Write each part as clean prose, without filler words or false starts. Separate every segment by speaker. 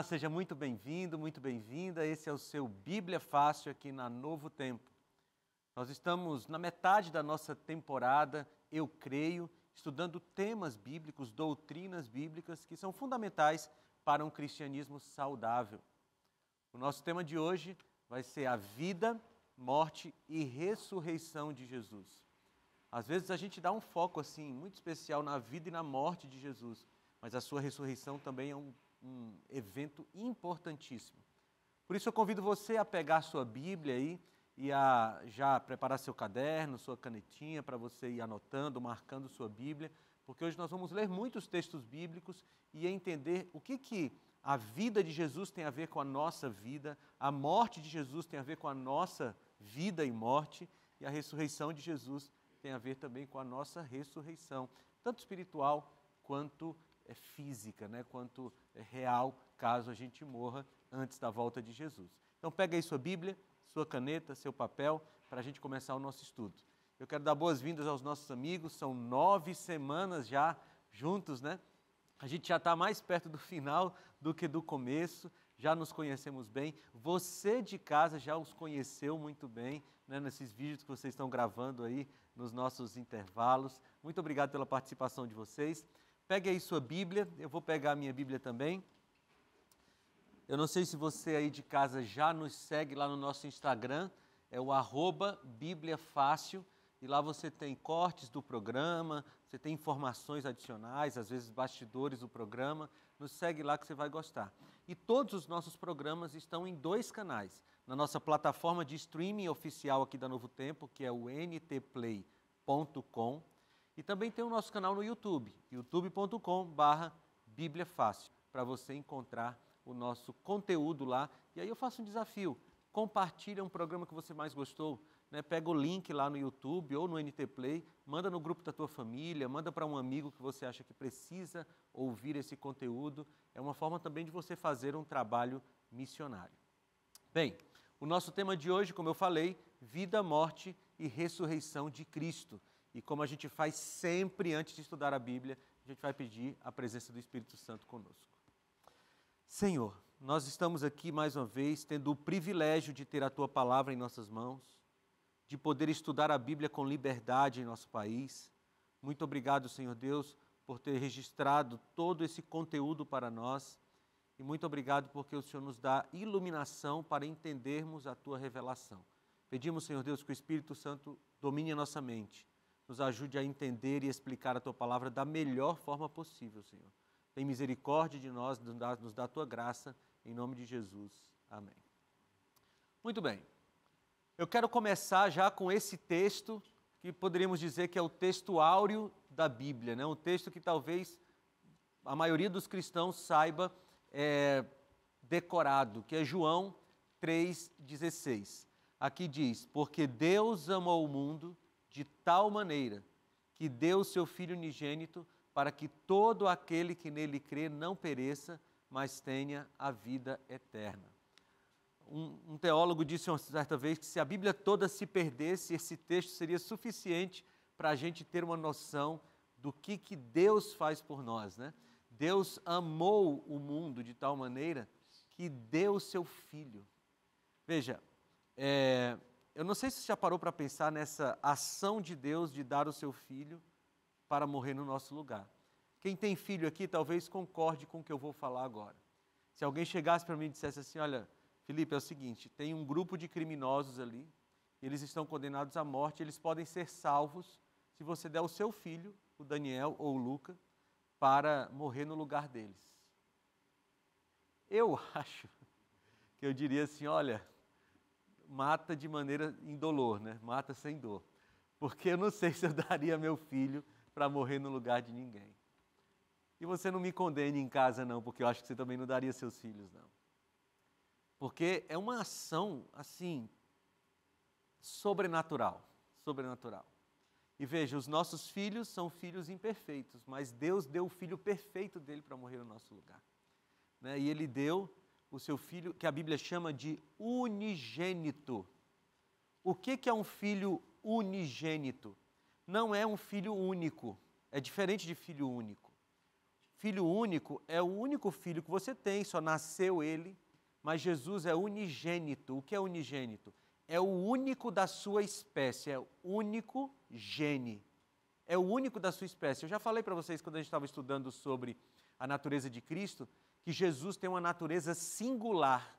Speaker 1: Olá, seja muito bem-vindo, muito bem-vinda. Esse é o seu Bíblia Fácil aqui na Novo Tempo. Nós estamos na metade da nossa temporada, eu creio, estudando temas bíblicos, doutrinas bíblicas que são fundamentais para um cristianismo saudável. O nosso tema de hoje vai ser a vida, morte e ressurreição de Jesus. Às vezes a gente dá um foco assim muito especial na vida e na morte de Jesus, mas a sua ressurreição também é um evento importantíssimo. Por isso eu convido você a pegar a sua Bíblia aí e a já preparar seu caderno, sua canetinha para você ir anotando, marcando sua Bíblia, porque hoje nós vamos ler muitos textos bíblicos e entender o que a vida de Jesus tem a ver com a nossa vida, a morte de Jesus tem a ver com a nossa vida e morte, e a ressurreição de Jesus tem a ver também com a nossa ressurreição, tanto espiritual quanto física, né? Quanto real, caso a gente morra antes da volta de Jesus. Então pega aí sua Bíblia, sua caneta, seu papel, para a gente começar o nosso estudo. Eu quero dar boas-vindas aos nossos amigos, são 9 semanas já juntos, né? A gente já está mais perto do final do que do começo, já nos conhecemos bem. Você de casa já os conheceu muito bem, né, nesses vídeos que vocês estão gravando aí nos nossos intervalos. Muito obrigado pela participação de vocês. Pegue aí sua Bíblia, eu vou pegar a minha Bíblia também. Eu não sei se você aí de casa já nos segue lá no nosso Instagram, é o @BíbliaFácil, e lá você tem cortes do programa, você tem informações adicionais, às vezes bastidores do programa. Nos segue lá que você vai gostar. E todos os nossos programas estão em 2 canais. Na nossa plataforma de streaming oficial aqui da Novo Tempo, que é o ntplay.com. E também tem o nosso canal no YouTube, youtube.com/BíbliaFácil, para você encontrar o nosso conteúdo lá. E aí eu faço um desafio, compartilha um programa que você mais gostou, né? Pega o link lá no YouTube ou no NT Play, manda no grupo da tua família, manda para um amigo que você acha que precisa ouvir esse conteúdo. É uma forma também de você fazer um trabalho missionário. Bem, o nosso tema de hoje, como eu falei, vida, morte e ressurreição de Cristo. E como a gente faz sempre antes de estudar a Bíblia, a gente vai pedir a presença do Espírito Santo conosco. Senhor, nós estamos aqui mais uma vez tendo o privilégio de ter a Tua Palavra em nossas mãos, de poder estudar a Bíblia com liberdade em nosso país. Muito obrigado, Senhor Deus, por ter registrado todo esse conteúdo para nós. E muito obrigado porque o Senhor nos dá iluminação para entendermos a Tua revelação. Pedimos, Senhor Deus, que o Espírito Santo domine a nossa mente, nos ajude a entender e explicar a Tua Palavra da melhor forma possível, Senhor. Tem misericórdia de nós, nos dá a Tua graça, em nome de Jesus. Amém. Muito bem. Eu quero começar já com esse texto, que poderíamos dizer que é o texto áureo da Bíblia, né? Um texto que talvez a maioria dos cristãos saiba decorado, que é João 3,16. Aqui diz, porque Deus amou o mundo de tal maneira que deu o seu Filho unigênito para que todo aquele que nele crê não pereça, mas tenha a vida eterna. Um teólogo disse uma certa vez que se a Bíblia toda se perdesse, esse texto seria suficiente para a gente ter uma noção do que Deus faz por nós, né? Deus amou o mundo de tal maneira que deu o seu Filho. Veja, eu não sei se você já parou para pensar nessa ação de Deus de dar o seu Filho para morrer no nosso lugar. Quem tem filho aqui talvez concorde com o que eu vou falar agora. Se alguém chegasse para mim e dissesse assim, olha, Felipe, é o seguinte, tem um grupo de criminosos ali, eles estão condenados à morte, eles podem ser salvos se você der o seu filho, o Daniel ou o Luca, para morrer no lugar deles. Eu acho que eu diria assim, olha, mata de maneira indolor, né? Mata sem dor. Porque eu não sei se eu daria meu filho para morrer no lugar de ninguém. E você não me condene em casa não, porque eu acho que você também não daria seus filhos não. Porque é uma ação, assim, sobrenatural, sobrenatural. E veja, os nossos filhos são filhos imperfeitos, mas Deus deu o filho perfeito dele para morrer no nosso lugar. Né? E ele deu o seu filho, que a Bíblia chama de unigênito. O que é um filho unigênito? Não é um filho único, é diferente de filho único. Filho único é o único filho que você tem, só nasceu ele, mas Jesus é unigênito. O que é unigênito? É o único da sua espécie, é o único gene. É o único da sua espécie. Eu já falei para vocês, quando a gente estava estudando sobre a natureza de Cristo, que Jesus tem uma natureza singular.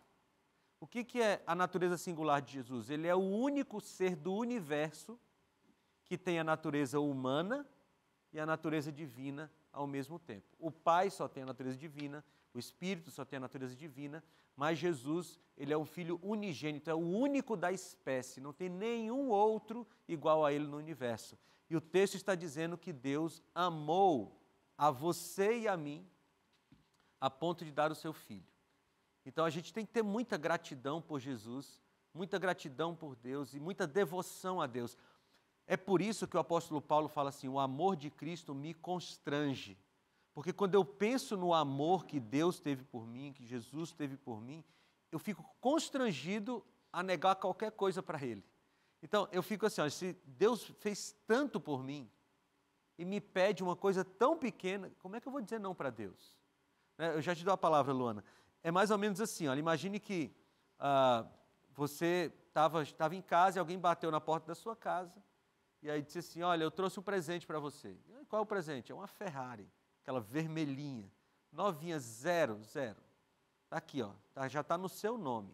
Speaker 1: O que é a natureza singular de Jesus? Ele é o único ser do universo que tem a natureza humana e a natureza divina ao mesmo tempo. O Pai só tem a natureza divina, o Espírito só tem a natureza divina, mas Jesus, ele é um filho unigênito, é o único da espécie, não tem nenhum outro igual a ele no universo. E o texto está dizendo que Deus amou a você e a mim a ponto de dar o seu filho. Então a gente tem que ter muita gratidão por Jesus, muita gratidão por Deus e muita devoção a Deus. É por isso que o apóstolo Paulo fala assim, o amor de Cristo me constrange. Porque quando eu penso no amor que Deus teve por mim, que Jesus teve por mim, eu fico constrangido a negar qualquer coisa para Ele. Então, eu fico assim, ó, se Deus fez tanto por mim e me pede uma coisa tão pequena, como é que eu vou dizer não para Deus? Eu já te dou a palavra, Luana. É mais ou menos assim, olha, imagine que você estava em casa e alguém bateu na porta da sua casa e aí disse assim, olha, eu trouxe um presente para você. Qual é o presente? É uma Ferrari, aquela vermelhinha, novinha, zero. Está aqui, ó, já está no seu nome.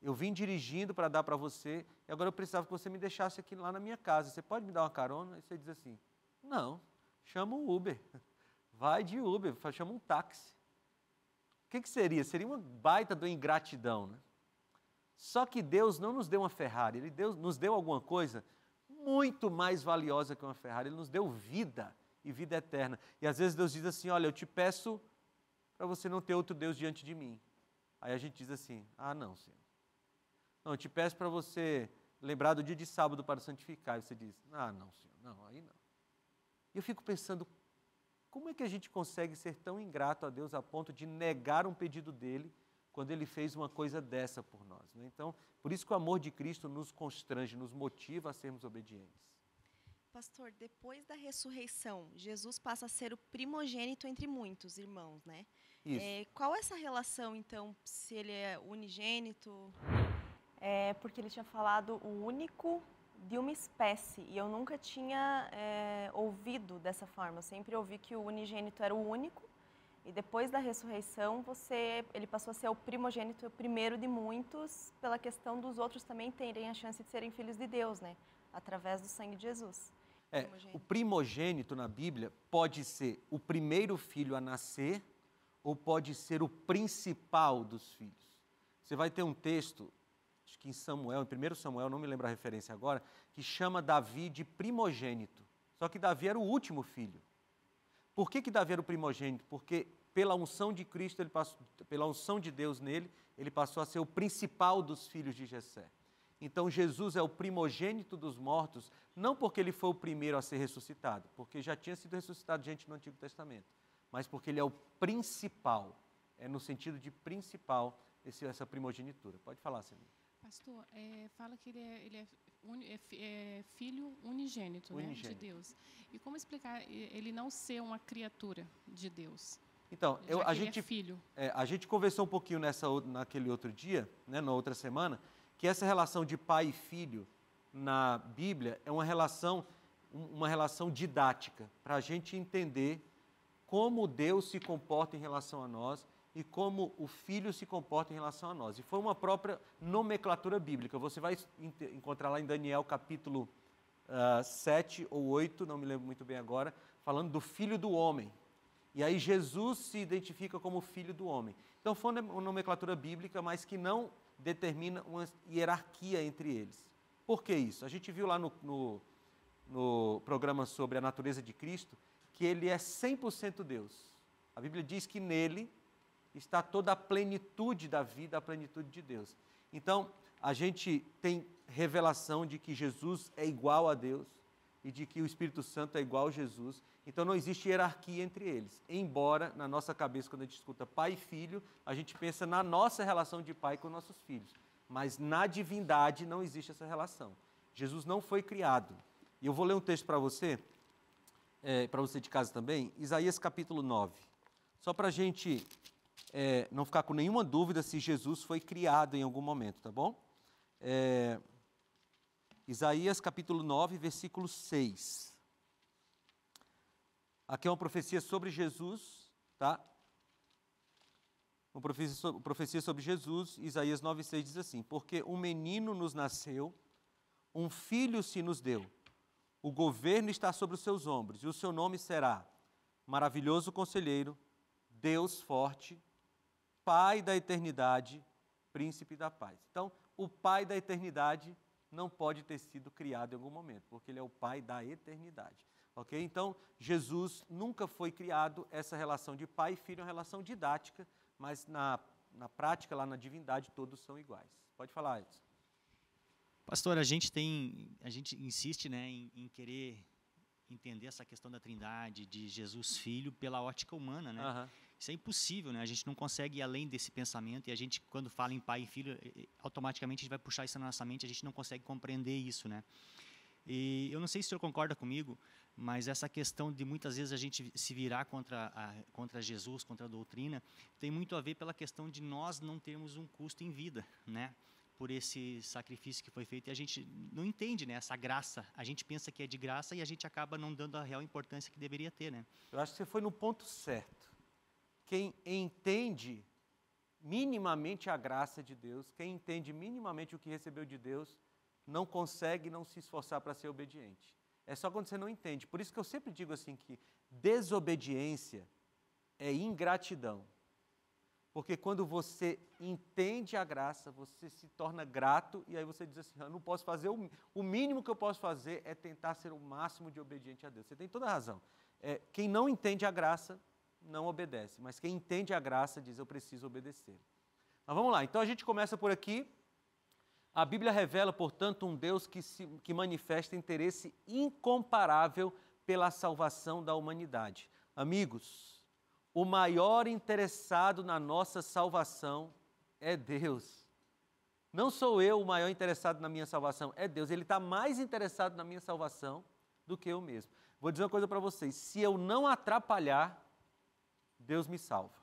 Speaker 1: Eu vim dirigindo para dar para você e agora eu precisava que você me deixasse aqui lá na minha casa. Você pode me dar uma carona? E você diz assim, não, chama um Uber. Vai de Uber, chama um táxi. O que seria? Seria uma baita de ingratidão, né? Só que Deus não nos deu uma Ferrari, Ele nos deu alguma coisa muito mais valiosa que uma Ferrari. Ele nos deu vida e vida eterna. E às vezes Deus diz assim, olha, eu te peço para você não ter outro Deus diante de mim. Aí a gente diz assim, ah não, Senhor. Não, eu te peço para você lembrar do dia de sábado para santificar. E você diz, ah não, Senhor, não, aí não. E eu fico pensando, como é que a gente consegue ser tão ingrato a Deus a ponto de negar um pedido dele quando ele fez uma coisa dessa por nós, né? Então, por isso que o amor de Cristo nos constrange, nos motiva a sermos obedientes.
Speaker 2: Pastor, depois da ressurreição, Jesus passa a ser o primogênito entre muitos irmãos, né?
Speaker 1: Isso.
Speaker 2: Qual é essa relação, então, se ele é unigênito?
Speaker 3: É porque ele tinha falado o único de uma espécie, e eu nunca tinha ouvido dessa forma. Eu sempre ouvi que o unigênito era o único, e depois da ressurreição, ele passou a ser o primogênito, o primeiro de muitos, pela questão dos outros também terem a chance de serem filhos de Deus, né? Através do sangue de Jesus.
Speaker 1: O primogênito na Bíblia pode ser o primeiro filho a nascer ou pode ser o principal dos filhos. Você vai ter um texto, acho que em Samuel, em 1 Samuel, não me lembro a referência agora, que chama Davi de primogênito. Só que Davi era o último filho. Por que Davi era o primogênito? Porque pela unção de Cristo, pela unção de Deus nele, ele passou a ser o principal dos filhos de Jessé. Então Jesus é o primogênito dos mortos, não porque ele foi o primeiro a ser ressuscitado, porque já tinha sido ressuscitado gente no Antigo Testamento, mas porque ele é o principal, no sentido de principal, essa primogenitura. Pode falar, Celina.
Speaker 4: Pastor, fala que ele é filho unigênito, né, de Deus. E como explicar ele não ser uma criatura de Deus?
Speaker 1: Então,
Speaker 4: a gente é filho.
Speaker 1: A gente conversou um pouquinho naquele outro dia, né, na outra semana, que essa relação de pai e filho na Bíblia é uma relação didática, para a gente entender como Deus se comporta em relação a nós e como o Filho se comporta em relação a nós. E foi uma própria nomenclatura bíblica. Você vai encontrar lá em Daniel capítulo 7 ou 8, não me lembro muito bem agora, falando do Filho do Homem. E aí Jesus se identifica como Filho do Homem. Então foi uma nomenclatura bíblica, mas que não determina uma hierarquia entre eles. Por que isso? A gente viu lá no programa sobre a natureza de Cristo que ele é 100% Deus. A Bíblia diz que nele está toda a plenitude da vida, a plenitude de Deus. Então, a gente tem revelação de que Jesus é igual a Deus e de que o Espírito Santo é igual a Jesus. Então, não existe hierarquia entre eles. Embora, na nossa cabeça, quando a gente escuta pai e filho, a gente pensa na nossa relação de pai com nossos filhos. Mas na divindade não existe essa relação. Jesus não foi criado. E eu vou ler um texto para você, para você de casa também, Isaías capítulo 9. Só para a gente não ficar com nenhuma dúvida se Jesus foi criado em algum momento, tá bom? Isaías capítulo 9, versículo 6. Aqui é uma profecia sobre Jesus, tá? Uma profecia sobre Jesus, Isaías 9, 6 diz assim: porque um menino nos nasceu, um filho se nos deu, o governo está sobre os seus ombros, e o seu nome será Maravilhoso Conselheiro, Deus Forte, Pai da Eternidade, Príncipe da Paz. Então, o Pai da Eternidade não pode ter sido criado em algum momento, porque Ele é o Pai da Eternidade. Ok? Então, Jesus nunca foi criado. Essa relação de pai e filho é uma relação didática, mas na prática, lá na divindade, todos são iguais. Pode falar, Edson.
Speaker 5: Pastor, a gente insiste, né, em querer entender essa questão da Trindade, de Jesus Filho, pela ótica humana, né?
Speaker 1: Uhum.
Speaker 5: Isso é impossível, né? A gente não consegue ir além desse pensamento, e a gente, quando fala em pai e filho, automaticamente a gente vai puxar isso na nossa mente, a gente não consegue compreender isso, né? E eu não sei se o senhor concorda comigo, mas essa questão de muitas vezes a gente se virar contra Jesus, contra a doutrina, tem muito a ver pela questão de nós não termos um custo em vida, né? Por esse sacrifício que foi feito, e a gente não entende, né, essa graça. A gente pensa que é de graça e a gente acaba não dando a real importância que deveria ter, né?
Speaker 1: Eu acho que você foi no ponto certo. Quem entende minimamente a graça de Deus, quem entende minimamente o que recebeu de Deus, não consegue não se esforçar para ser obediente. É só quando você não entende. Por isso que eu sempre digo assim que desobediência é ingratidão. Porque quando você entende a graça, você se torna grato e aí você diz assim, eu não posso fazer, o mínimo que eu posso fazer é tentar ser o máximo de obediente a Deus. Você tem toda a razão. Quem não entende a graça, não obedece. Mas quem entende a graça diz, eu preciso obedecer. Mas vamos lá, então a gente começa por aqui. A Bíblia revela, portanto, um Deus que manifesta interesse incomparável pela salvação da humanidade. Amigos, o maior interessado na nossa salvação é Deus. Não sou eu o maior interessado na minha salvação, é Deus. Ele está mais interessado na minha salvação do que eu mesmo. Vou dizer uma coisa para vocês, se eu não atrapalhar, Deus me salva.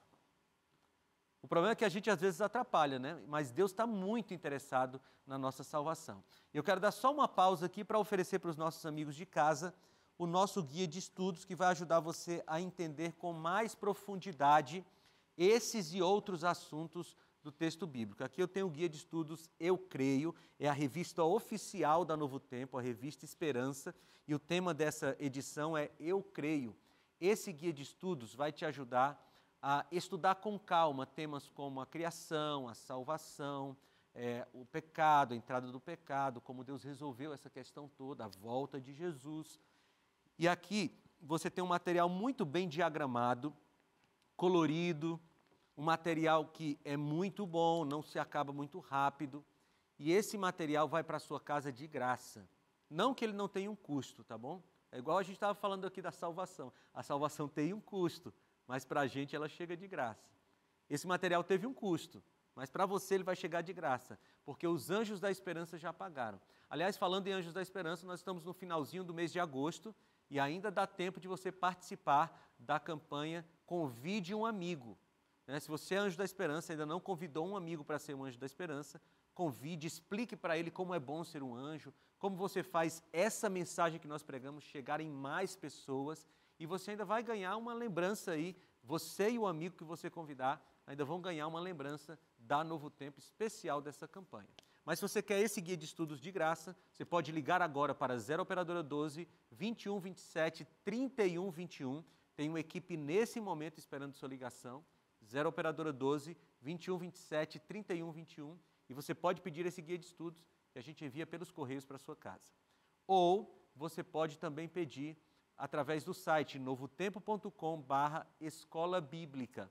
Speaker 1: O problema é que a gente às vezes atrapalha, né? Mas Deus está muito interessado na nossa salvação. Eu quero dar só uma pausa aqui para oferecer para os nossos amigos de casa o nosso guia de estudos que vai ajudar você a entender com mais profundidade esses e outros assuntos do texto bíblico. Aqui eu tenho o guia de estudos Eu Creio, é a revista oficial da Novo Tempo, a revista Esperança, e o tema dessa edição é Eu Creio. Esse guia de estudos vai te ajudar a estudar com calma temas como a criação, a salvação, o pecado, a entrada do pecado, como Deus resolveu essa questão toda, a volta de Jesus. E aqui você tem um material muito bem diagramado, colorido, um material que é muito bom, não se acaba muito rápido. E esse material vai para a sua casa de graça. Não que ele não tenha um custo, tá bom? É igual a gente estava falando aqui da salvação. A salvação tem um custo, mas para a gente ela chega de graça. Esse material teve um custo, mas para você ele vai chegar de graça, porque os Anjos da Esperança já pagaram. Aliás, falando em Anjos da Esperança, nós estamos no finalzinho do mês de agosto e ainda dá tempo de você participar da campanha Convide um Amigo. Se você é Anjo da Esperança, ainda não convidou um amigo para ser um Anjo da Esperança, convide, explique para ele como é bom ser um anjo, como você faz essa mensagem que nós pregamos chegar em mais pessoas, e você ainda vai ganhar uma lembrança aí, você e o amigo que você convidar, ainda vão ganhar uma lembrança da Novo Tempo especial dessa campanha. Mas se você quer esse guia de estudos de graça, você pode ligar agora para 0 Operadora 12 21 27 31 21. Tem uma equipe nesse momento esperando sua ligação. 0 Operadora 12 21 27 31 21. E você pode pedir esse guia de estudos que a gente envia pelos correios para a sua casa. Ou você pode também pedir através do site novotempo.com/escola bíblica.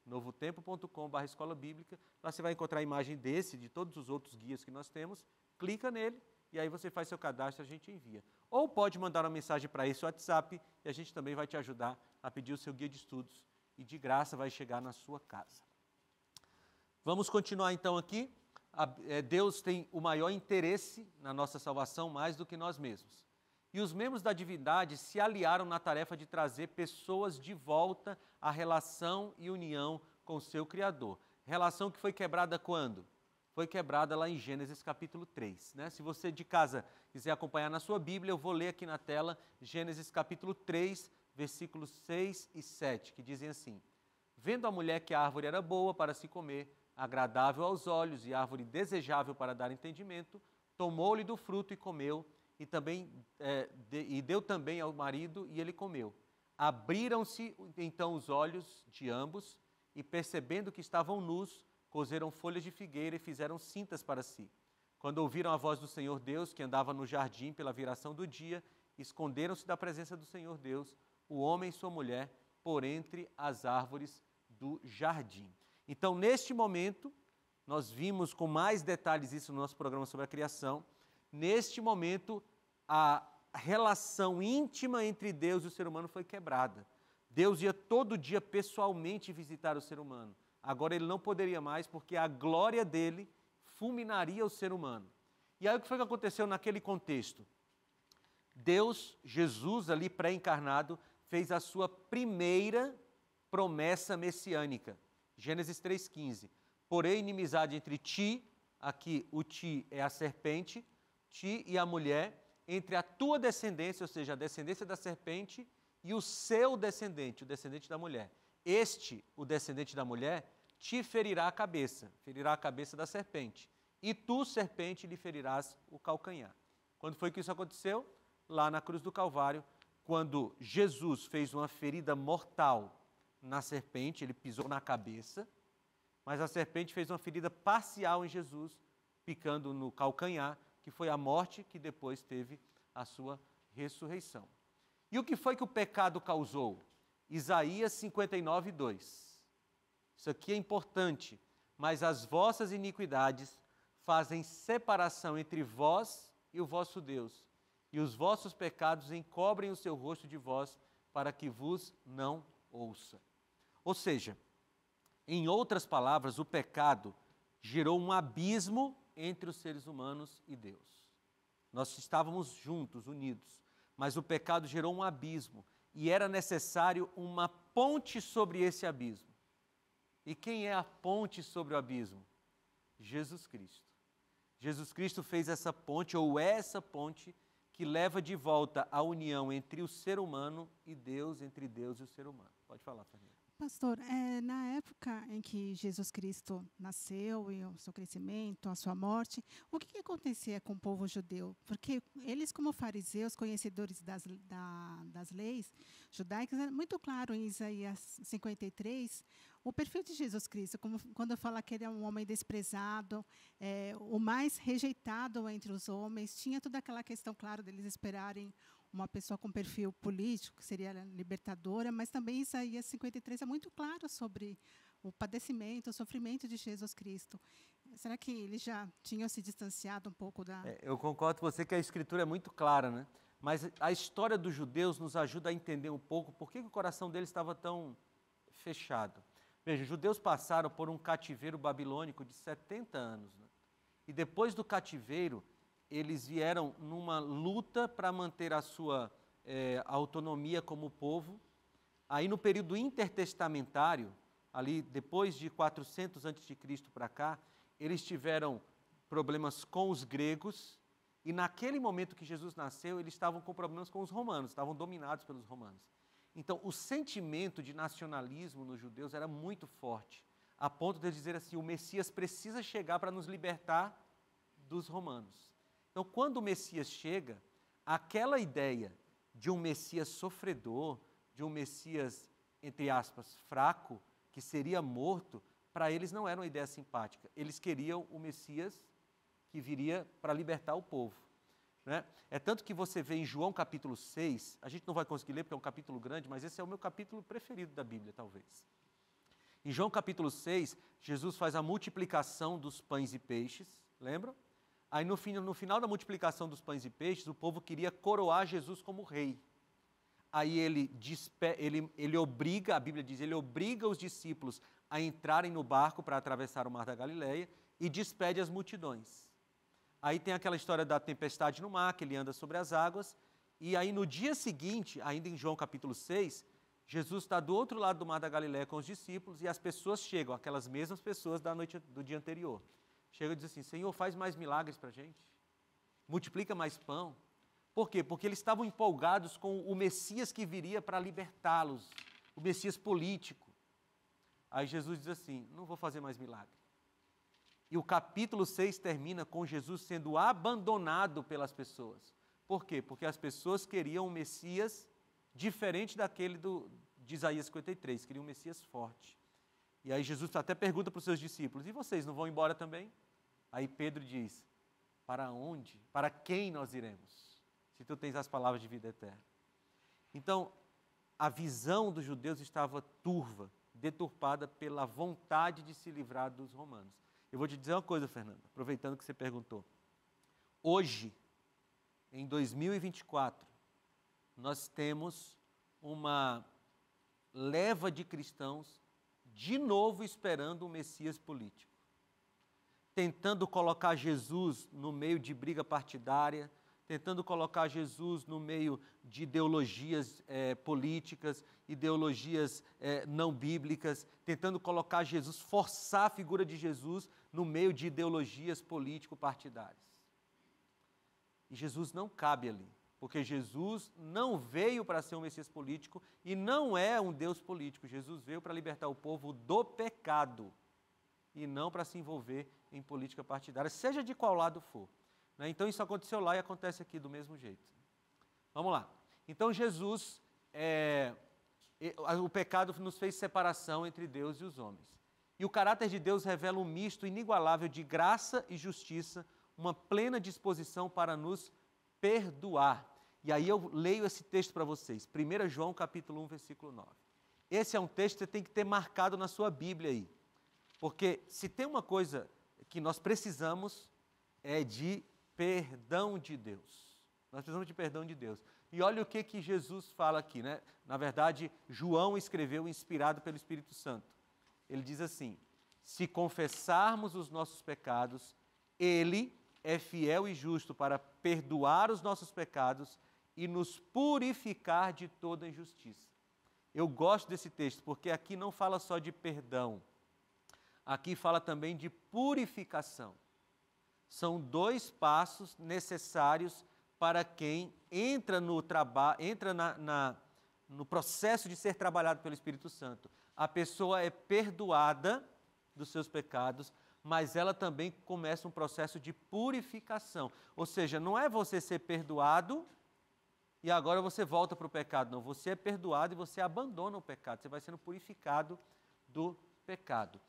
Speaker 1: novotempo.com/escola bíblica. Lá você vai encontrar a imagem desse, de todos os outros guias que nós temos. Clica nele e aí você faz seu cadastro e a gente envia. Ou pode mandar uma mensagem para esse WhatsApp e a gente também vai te ajudar a pedir o seu guia de estudos e de graça vai chegar na sua casa. Vamos continuar então aqui. Deus tem o maior interesse na nossa salvação mais do que nós mesmos. E os membros da divindade se aliaram na tarefa de trazer pessoas de volta à relação e união com o seu Criador. Relação que foi quebrada quando? Foi quebrada lá em Gênesis capítulo 3. Né? Se você de casa quiser acompanhar na sua Bíblia, eu vou ler aqui na tela Gênesis capítulo 3, versículos 6 e 7, que dizem assim: Vendo a mulher que a árvore era boa para se comer, agradável aos olhos e árvore desejável para dar entendimento, tomou-lhe do fruto e comeu, e deu também ao marido, e ele comeu. Abriram-se então os olhos de ambos, e percebendo que estavam nus, coseram folhas de figueira e fizeram cintas para si. Quando ouviram a voz do Senhor Deus, que andava no jardim pela viração do dia, esconderam-se da presença do Senhor Deus, o homem e sua mulher, por entre as árvores do jardim. Então, neste momento, nós vimos com mais detalhes isso no nosso programa sobre a criação. Neste momento, a relação íntima entre Deus e o ser humano foi quebrada. Deus ia todo dia pessoalmente visitar o ser humano. Agora ele não poderia mais, porque a glória dele fulminaria o ser humano. E aí o que foi que aconteceu naquele contexto? Deus, Jesus ali pré-encarnado, fez a sua primeira promessa messiânica. Gênesis 3,15. Porém, inimizade entre ti, aqui o ti é a serpente, ti e a mulher, entre a tua descendência, ou seja, a descendência da serpente, e o seu descendente, o descendente da mulher. Este, o descendente da mulher, te ferirá a cabeça da serpente. E tu, serpente, lhe ferirás o calcanhar. Quando foi que isso aconteceu? Lá na cruz do Calvário, quando Jesus fez uma ferida mortal na serpente, ele pisou na cabeça, mas a serpente fez uma ferida parcial em Jesus, picando no calcanhar, que foi a morte que depois teve a sua ressurreição. E o que foi que o pecado causou? Isaías 59, 2. Isso aqui é importante. Mas as vossas iniquidades fazem separação entre vós e o vosso Deus, e os vossos pecados encobrem o seu rosto de vós, para que vos não ouça. Ou seja, em outras palavras, o pecado gerou um abismo entre os seres humanos e Deus. Nós estávamos juntos, unidos, mas o pecado gerou um abismo e era necessário uma ponte sobre esse abismo. E quem é a ponte sobre o abismo? Jesus Cristo. Jesus Cristo fez essa ponte, ou é essa ponte, que leva de volta a união entre o ser humano e Deus, entre Deus e o ser humano. Pode falar, Fernanda.
Speaker 6: Pastor, na época em que Jesus Cristo nasceu e o seu crescimento, a sua morte, o que acontecia com o povo judeu? Porque eles, como fariseus, conhecedores das leis judaicas, é muito claro em Isaías 53, o perfil de Jesus Cristo, como quando fala que ele é um homem desprezado, o mais rejeitado entre os homens, tinha toda aquela questão, claro, deles esperarem uma pessoa com perfil político, que seria libertadora, mas também Isaías 53 é muito claro sobre o padecimento, o sofrimento de Jesus Cristo. Será que eles já tinham se distanciado um pouco da...
Speaker 1: Eu concordo com você que a Escritura é muito clara, né? Mas a história dos judeus nos ajuda a entender um pouco por que o coração deles estava tão fechado. Veja, os judeus passaram por um cativeiro babilônico de 70 anos. Né? E depois do cativeiro, eles vieram numa luta para manter a sua autonomia como povo. Aí, no período intertestamentário, ali depois de 400 a.C. para cá, eles tiveram problemas com os gregos, e naquele momento que Jesus nasceu, eles estavam com problemas com os romanos, estavam dominados pelos romanos. Então, o sentimento de nacionalismo nos judeus era muito forte, a ponto de dizer assim, o Messias precisa chegar para nos libertar dos romanos. Então, quando o Messias chega, aquela ideia de um Messias sofredor, de um Messias, entre aspas, fraco, que seria morto, para eles não era uma ideia simpática. Eles queriam o Messias que viria para libertar o povo. Né? É tanto que você vê em João capítulo 6, a gente não vai conseguir ler porque é um capítulo grande, mas esse é o meu capítulo preferido da Bíblia, talvez. Em João capítulo 6, Jesus faz a multiplicação dos pães e peixes, lembram? Aí no final da multiplicação dos pães e peixes, o povo queria coroar Jesus como rei. Aí ele obriga, a Bíblia diz, ele obriga os discípulos a entrarem no barco para atravessar o mar da Galileia e despede as multidões. Aí tem aquela história da tempestade no mar, que ele anda sobre as águas, E aí no dia seguinte, ainda em João capítulo 6, Jesus está do outro lado do mar da Galileia com os discípulos e as pessoas chegam, aquelas mesmas pessoas da noite do dia anterior. Chegam e dizem assim, Senhor, faz mais milagres para a gente. Multiplica mais pão. Por quê? Porque eles estavam empolgados com o Messias que viria para libertá-los, o Messias político. Aí Jesus diz assim, não vou fazer mais milagre. E o capítulo 6 termina com Jesus sendo abandonado pelas pessoas. Por quê? Porque as pessoas queriam um Messias diferente daquele de Isaías 53, queriam um Messias forte. E aí Jesus até pergunta para os seus discípulos, e vocês não vão embora também? Aí Pedro diz, para onde? Para quem nós iremos? Se tu tens as palavras de vida eterna. Então, a visão dos judeus estava turva, deturpada pela vontade de se livrar dos romanos. Eu vou te dizer uma coisa, Fernanda, aproveitando que você perguntou. Hoje, em 2024, nós temos uma leva de cristãos de novo esperando um Messias político, tentando colocar Jesus no meio de briga partidária, tentando colocar Jesus no meio de ideologias políticas, ideologias não bíblicas, tentando colocar Jesus, forçar a figura de Jesus no meio de ideologias político-partidárias. E Jesus não cabe ali, porque Jesus não veio para ser um Messias político e não é um Deus político. Jesus veio para libertar o povo do pecado e não para se envolver em política partidária, seja de qual lado for. Então isso aconteceu lá e acontece aqui do mesmo jeito. Vamos lá. Então Jesus, o pecado nos fez separação entre Deus e os homens. E o caráter de Deus revela um misto inigualável de graça e justiça, uma plena disposição para nos perdoar. E aí eu leio esse texto para vocês. 1 João capítulo 1, versículo 9. Esse é um texto que você tem que ter marcado na sua Bíblia aí. Porque se tem uma coisa que nós precisamos é de perdão de Deus. Nós precisamos de perdão de Deus. E olha o que Jesus fala aqui, né? Na verdade, João escreveu inspirado pelo Espírito Santo. Ele diz assim, se confessarmos os nossos pecados, Ele é fiel e justo para perdoar os nossos pecados e nos purificar de toda injustiça. Eu gosto desse texto, porque aqui não fala só de perdão, aqui fala também de purificação. São dois passos necessários para quem entra no processo de ser trabalhado pelo Espírito Santo. A pessoa é perdoada dos seus pecados, mas ela também começa um processo de purificação. Ou seja, não é você ser perdoado e agora você volta para o pecado. Não, você é perdoado e você abandona o pecado. Você vai sendo purificado do pecado.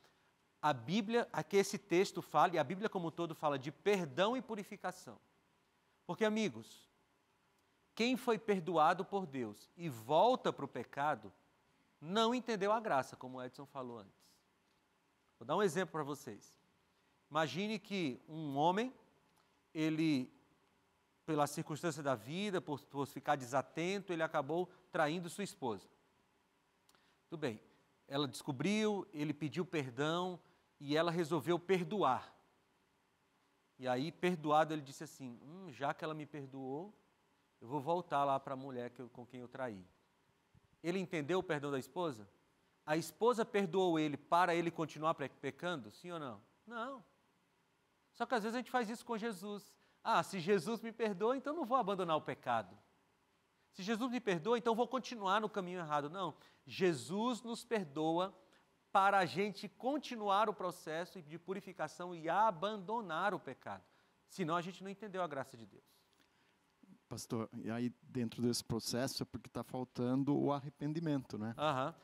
Speaker 1: A Bíblia, aqui esse texto fala, e a Bíblia como um todo fala de perdão e purificação. Porque, amigos, quem foi perdoado por Deus e volta para o pecado, não entendeu a graça, como o Edson falou antes. Vou dar um exemplo para vocês. Imagine que um homem, ele, pela circunstância da vida, por ficar desatento, ele acabou traindo sua esposa. Tudo bem, ela descobriu, ele pediu perdão e ela resolveu perdoar. E aí, perdoado, ele disse assim, já que ela me perdoou, eu vou voltar lá para a mulher com quem eu traí. Ele entendeu o perdão da esposa? A esposa perdoou ele para ele continuar pecando? Sim ou não? Não. Só que às vezes a gente faz isso com Jesus. Se Jesus me perdoa, então não vou abandonar o pecado. Se Jesus me perdoa, então vou continuar no caminho errado. Não. Jesus nos perdoa para a gente continuar o processo de purificação e abandonar o pecado. Senão a gente não entendeu a graça de Deus.
Speaker 7: Pastor, e aí dentro desse processo é porque está faltando o arrependimento, né?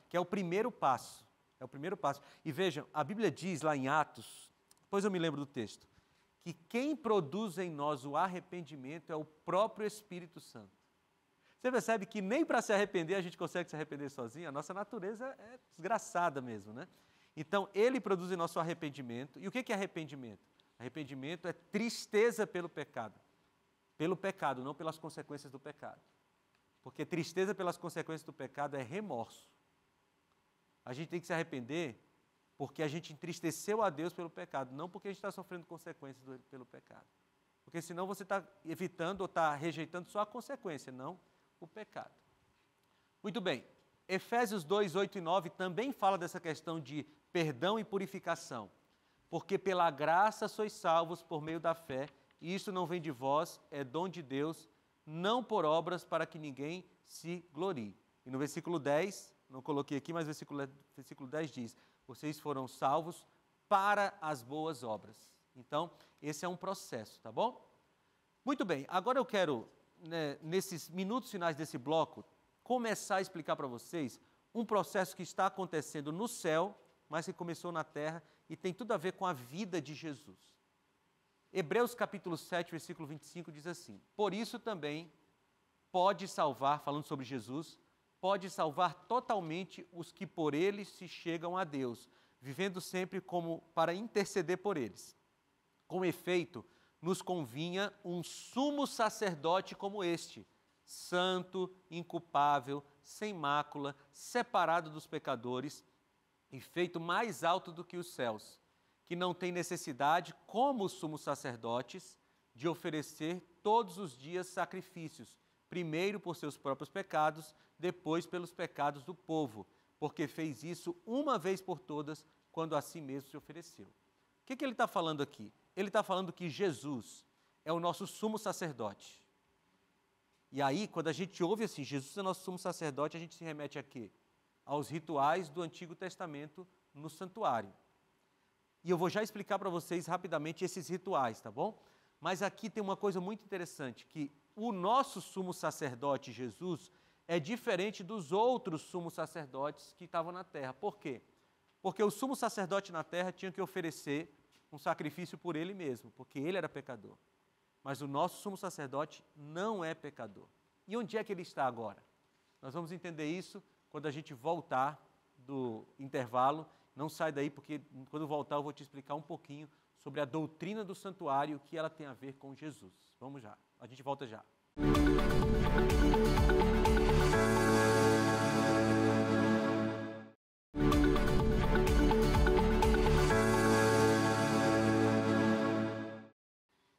Speaker 1: Que é o primeiro passo. É o primeiro passo. E vejam, a Bíblia diz lá em Atos, depois eu me lembro do texto, que quem produz em nós o arrependimento é o próprio Espírito Santo. Você percebe que nem para se arrepender a gente consegue se arrepender sozinho? A nossa natureza é desgraçada mesmo, né? Então, Ele produz em nós o arrependimento. E o que é arrependimento? Arrependimento é tristeza pelo pecado. Pelo pecado, não pelas consequências do pecado. Porque tristeza pelas consequências do pecado é remorso. A gente tem que se arrepender porque a gente entristeceu a Deus pelo pecado, não porque a gente está sofrendo consequências pelo pecado. Porque senão você está evitando ou está rejeitando só a consequência, não o pecado. Muito bem. Efésios 2, 8 e 9 também fala dessa questão de perdão e purificação. Porque pela graça sois salvos por meio da fé, e isso não vem de vós, é dom de Deus, não por obras para que ninguém se glorie. E no versículo 10, não coloquei aqui, mas o versículo 10 diz, vocês foram salvos para as boas obras. Então, esse é um processo, tá bom? Muito bem, agora eu quero, nesses minutos finais desse bloco, começar a explicar para vocês um processo que está acontecendo no céu, mas que começou na terra e tem tudo a ver com a vida de Jesus. Hebreus capítulo 7, versículo 25 diz assim, por isso também pode salvar, falando sobre Jesus, pode salvar totalmente os que por ele se chegam a Deus, vivendo sempre como para interceder por eles. Com efeito, nos convinha um sumo sacerdote como este, santo, inculpável, sem mácula, separado dos pecadores e feito mais alto do que os céus, que não tem necessidade, como os sumos sacerdotes, de oferecer todos os dias sacrifícios, primeiro por seus próprios pecados, depois pelos pecados do povo, porque fez isso uma vez por todas, quando a si mesmo se ofereceu. O que ele está falando aqui? Ele está falando que Jesus é o nosso sumo sacerdote. E aí, quando a gente ouve assim, Jesus é nosso sumo sacerdote, a gente se remete a quê? Aos rituais do Antigo Testamento no santuário. E eu vou já explicar para vocês rapidamente esses rituais, tá bom? Mas aqui tem uma coisa muito interessante, que o nosso sumo sacerdote, Jesus, é diferente dos outros sumos sacerdotes que estavam na terra. Por quê? Porque o sumo sacerdote na terra tinha que oferecer um sacrifício por ele mesmo, porque ele era pecador. Mas o nosso sumo sacerdote não é pecador. E onde é que ele está agora? Nós vamos entender isso quando a gente voltar do intervalo. Não sai daí, porque quando voltar eu vou te explicar um pouquinho sobre a doutrina do santuário, o que ela tem a ver com Jesus. Vamos já, a gente volta já.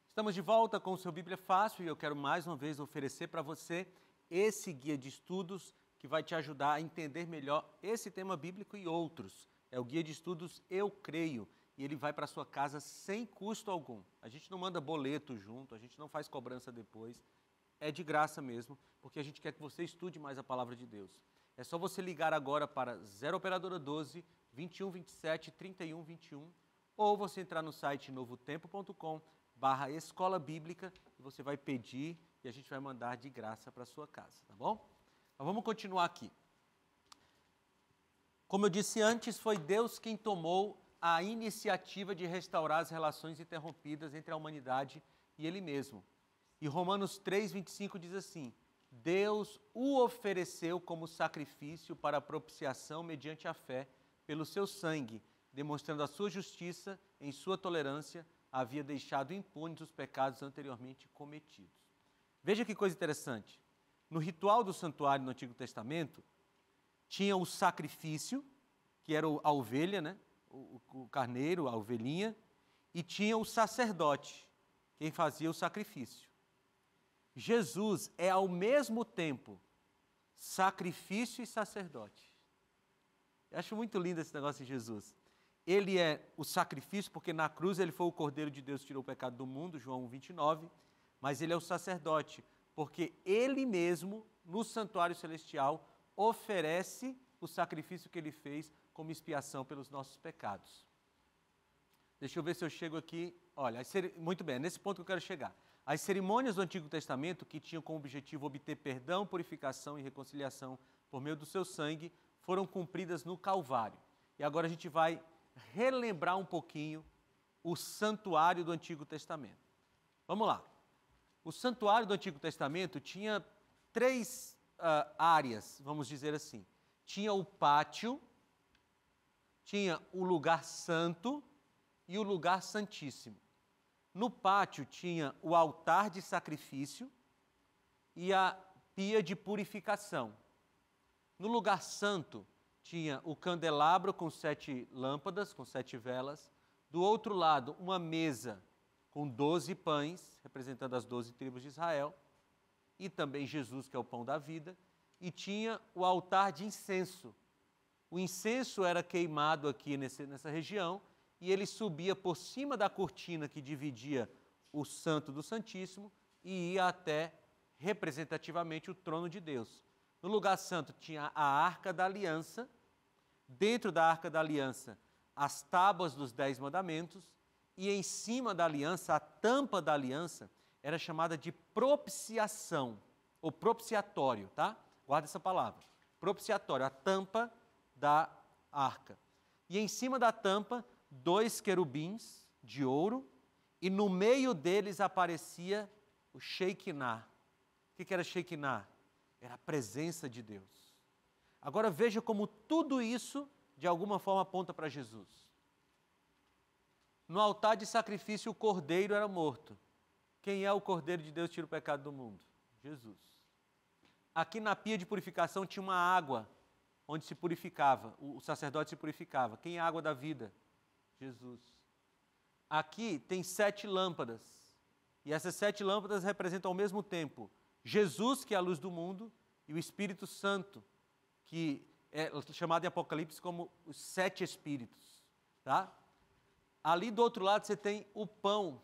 Speaker 1: Estamos de volta com o seu Bíblia Fácil e eu quero mais uma vez oferecer para você esse guia de estudos que vai te ajudar a entender melhor esse tema bíblico e outros. É o guia de estudos Eu Creio e ele vai para a sua casa sem custo algum. A gente não manda boleto junto, a gente não faz cobrança depois, é de graça mesmo, porque a gente quer que você estude mais a Palavra de Deus. É só você ligar agora para 0 Operadora 12 21 27 31 21 ou você entrar no site novotempo.com/escola bíblica e você vai pedir e a gente vai mandar de graça para a sua casa, tá bom? Mas vamos continuar aqui. Como eu disse antes, foi Deus quem tomou a iniciativa de restaurar as relações interrompidas entre a humanidade e Ele mesmo. E Romanos 3, 25 diz assim, Deus o ofereceu como sacrifício para a propiciação mediante a fé pelo seu sangue, demonstrando a sua justiça, em sua tolerância, havia deixado impunes os pecados anteriormente cometidos. Veja que coisa interessante. No ritual do santuário no Antigo Testamento, tinha o sacrifício, que era a ovelha, né? O carneiro, a ovelhinha, e tinha o sacerdote, quem fazia o sacrifício. Jesus é, ao mesmo tempo, sacrifício e sacerdote. Eu acho muito lindo esse negócio de Jesus. Ele é o sacrifício, porque na cruz ele foi o Cordeiro de Deus que tirou o pecado do mundo, João 29, mas ele é o sacerdote, porque ele mesmo, no santuário celestial, oferece o sacrifício que ele fez como expiação pelos nossos pecados. Deixa eu ver se eu chego aqui. Olha, muito bem, é nesse ponto que eu quero chegar. As cerimônias do Antigo Testamento, que tinham como objetivo obter perdão, purificação e reconciliação por meio do seu sangue, foram cumpridas no Calvário. E agora a gente vai relembrar um pouquinho o santuário do Antigo Testamento. Vamos lá. O santuário do Antigo Testamento tinha três áreas, vamos dizer assim. Tinha o pátio, tinha o lugar santo e o lugar santíssimo. No pátio tinha o altar de sacrifício e a pia de purificação. No lugar santo tinha o candelabro com 7 lâmpadas, com 7 velas. Do outro lado, uma mesa com 12 pães, representando as 12 tribos de Israel, e também Jesus, que é o pão da vida, e tinha o altar de incenso. O incenso era queimado aqui nessa região, e ele subia por cima da cortina que dividia o Santo do Santíssimo e ia até, representativamente, o trono de Deus. No lugar santo tinha a Arca da Aliança, dentro da Arca da Aliança, as tábuas dos 10 mandamentos, e em cima da aliança, a tampa da aliança, era chamada de propiciação, ou propiciatório, tá? Guarda essa palavra. Propiciatório, a tampa da arca. E em cima da tampa, 2 querubins de ouro, e no meio deles aparecia o Shekinah. O que era Shekinah? Era a presença de Deus. Agora veja como tudo isso, de alguma forma, aponta para Jesus. No altar de sacrifício, o cordeiro era morto. Quem é o cordeiro de Deus que tira o pecado do mundo? Jesus. Aqui na pia de purificação tinha uma água, onde se purificava, o sacerdote se purificava. Quem é a água da vida? Jesus. Aqui tem 7 lâmpadas, e essas 7 lâmpadas representam ao mesmo tempo Jesus, que é a luz do mundo, e o Espírito Santo, que é chamado em Apocalipse como os 7 Espíritos. Tá? Ali do outro lado você tem o pão.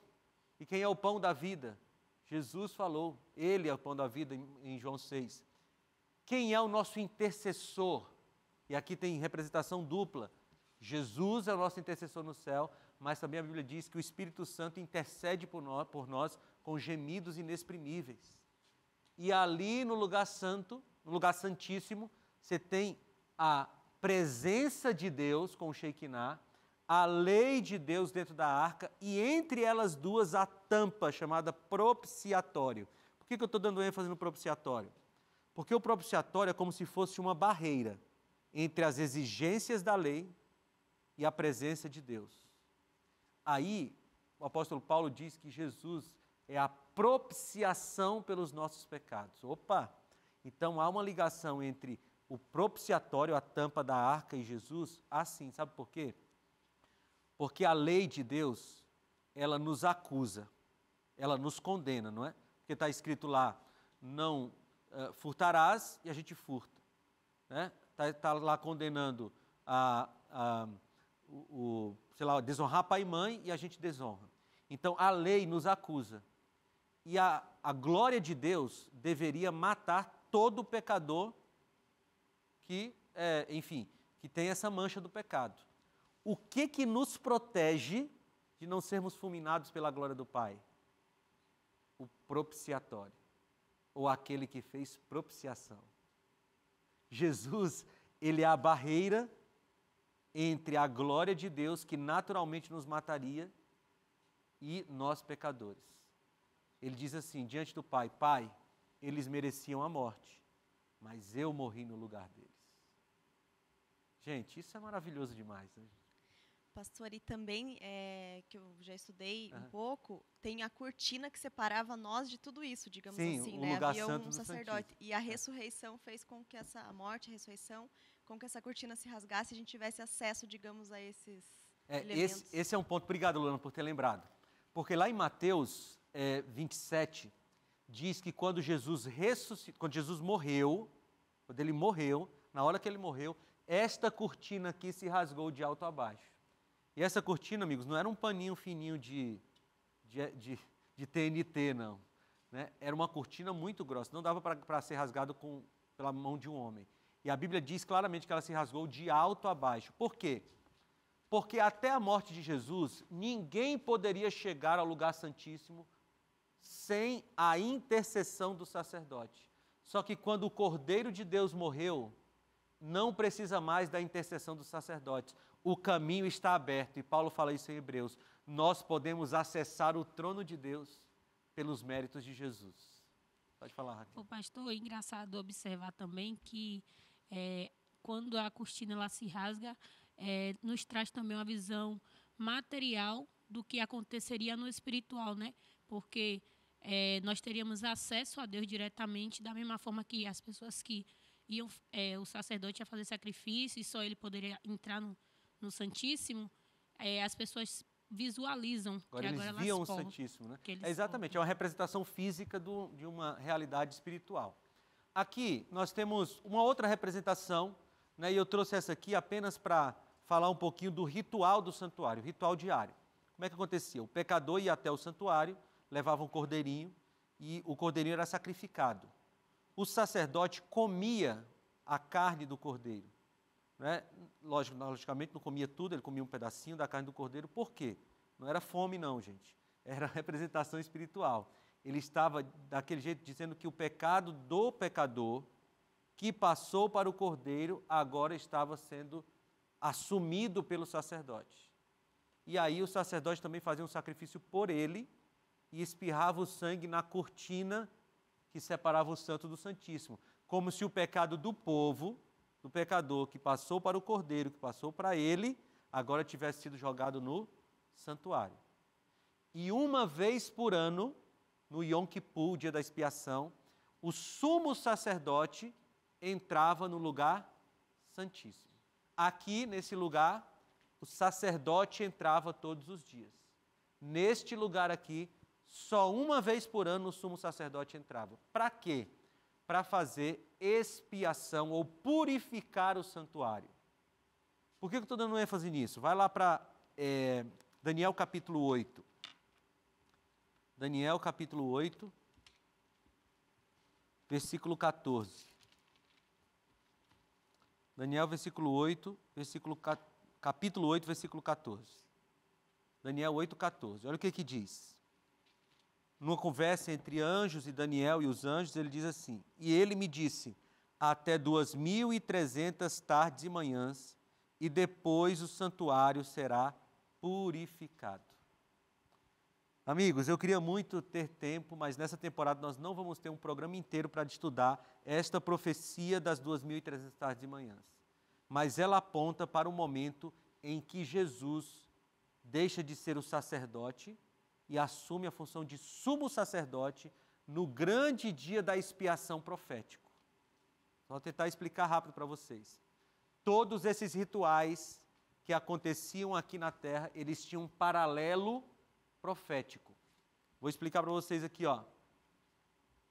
Speaker 1: E quem é o pão da vida? Jesus falou, ele é o pão da vida em João 6. Quem é o nosso intercessor? E aqui tem representação dupla. Jesus é o nosso intercessor no céu, mas também a Bíblia diz que o Espírito Santo intercede por nós com gemidos inexprimíveis. E ali no lugar santo, no lugar santíssimo, você tem a presença de Deus com o Shekinah, a lei de Deus dentro da arca, e entre elas duas a tampa chamada propiciatório. Por que eu estou dando ênfase no propiciatório? Porque o propiciatório é como se fosse uma barreira entre as exigências da lei e a presença de Deus. Aí, o apóstolo Paulo diz que Jesus é a propiciação pelos nossos pecados. Opa! Então há uma ligação entre o propiciatório, a tampa da arca, e Jesus, assim, sabe por quê? Porque a lei de Deus, ela nos acusa, ela nos condena, não é? Porque está escrito lá, não furtarás, e a gente furta. Né? Tá lá condenando sei lá, desonrar pai e mãe, e a gente desonra. Então, a lei nos acusa. E a glória de Deus deveria matar todo pecador que tem essa mancha do pecado. O que nos protege de não sermos fulminados pela glória do Pai? O propiciatório, ou aquele que fez propiciação. Jesus, ele é a barreira entre a glória de Deus, que naturalmente nos mataria, e nós pecadores. Ele diz assim, diante do Pai, Pai, eles mereciam a morte, mas eu morri no lugar deles. Gente, isso é maravilhoso demais, né?
Speaker 2: Pastor, e também, que eu já estudei um pouco, tem a cortina que separava nós de tudo isso, digamos assim,
Speaker 1: o
Speaker 2: né?
Speaker 1: lugar
Speaker 2: Havia
Speaker 1: santo
Speaker 2: um
Speaker 1: do
Speaker 2: sacerdote.
Speaker 1: Santíssimo.
Speaker 2: E a ressurreição fez com que a morte, a ressurreição, com que essa cortina se rasgasse e a gente tivesse acesso, digamos, a esses elementos.
Speaker 1: Esse é um ponto, obrigado, Luana, por ter lembrado. Porque lá em Mateus 27, diz que quando Jesus morreu, quando ele morreu, na hora que ele morreu, esta cortina aqui se rasgou de alto a baixo. E essa cortina, amigos, não era um paninho fininho de TNT, não. Né? Era uma cortina muito grossa, não dava para ser rasgado pela mão de um homem. E a Bíblia diz claramente que ela se rasgou de alto a baixo. Por quê? Porque até a morte de Jesus, ninguém poderia chegar ao lugar santíssimo sem a intercessão do sacerdote. Só que quando o Cordeiro de Deus morreu, não precisa mais da intercessão dos sacerdotes. O caminho está aberto, e Paulo fala isso em Hebreus. Nós podemos acessar o trono de Deus pelos méritos de Jesus. Pode falar, Raquel.
Speaker 8: O pastor, é engraçado observar também que quando a cortina ela se rasga, nos traz também uma visão material do que aconteceria no espiritual, né? Porque nós teríamos acesso a Deus diretamente, da mesma forma que as pessoas que iam, o sacerdote ia fazer sacrifício e só ele poderia entrar no Santíssimo, as pessoas visualizam.
Speaker 1: Agora
Speaker 8: que
Speaker 1: eles
Speaker 8: agora
Speaker 1: viam o
Speaker 8: elas formam,
Speaker 1: Santíssimo, né?
Speaker 8: que eles
Speaker 1: Exatamente, é uma representação física de uma realidade espiritual. Aqui nós temos uma outra representação, né, e eu trouxe essa aqui apenas para falar um pouquinho do ritual do santuário, o ritual diário. Como é que acontecia? O pecador ia até o santuário, levava um cordeirinho e o cordeirinho era sacrificado. O sacerdote comia a carne do cordeiro. Né? Logicamente não comia tudo, ele comia um pedacinho da carne do cordeiro. Por quê? Não era fome não, gente. Era representação espiritual. Ele estava daquele jeito dizendo que o pecado do pecador que passou para o cordeiro agora estava sendo assumido pelo sacerdote. E aí o sacerdote também fazia um sacrifício por ele e espirrava o sangue na cortina que separava o santo do santíssimo, como se o pecado do povo, do pecador que passou para o cordeiro, que passou para ele, agora tivesse sido jogado no santuário. E uma vez por ano, no Yom Kippur, dia da expiação, o sumo sacerdote entrava no lugar santíssimo. Aqui, nesse lugar, o sacerdote entrava todos os dias. Neste lugar aqui, só uma vez por ano o sumo sacerdote entrava. Para quê? Para fazer expiação ou purificar o santuário. Por que eu estou dando ênfase nisso? Vai lá para Daniel capítulo 8. Daniel capítulo 8, versículo 14. Daniel capítulo 8, versículo 14. Daniel 8, 14. Olha o que diz. Numa conversa entre anjos e Daniel e os anjos, ele diz assim: e ele me disse, até 2.300 tardes e manhãs, e depois o santuário será purificado. Amigos, eu queria muito ter tempo, mas nessa temporada nós não vamos ter um programa inteiro para estudar esta profecia das 2.300 tardes e manhãs. Mas ela aponta para o momento em que Jesus deixa de ser o sacerdote e assume a função de sumo sacerdote no grande dia da expiação profético. Vou tentar explicar rápido para vocês. Todos esses rituais que aconteciam aqui na terra, eles tinham um paralelo profético. Vou explicar para vocês aqui, ó.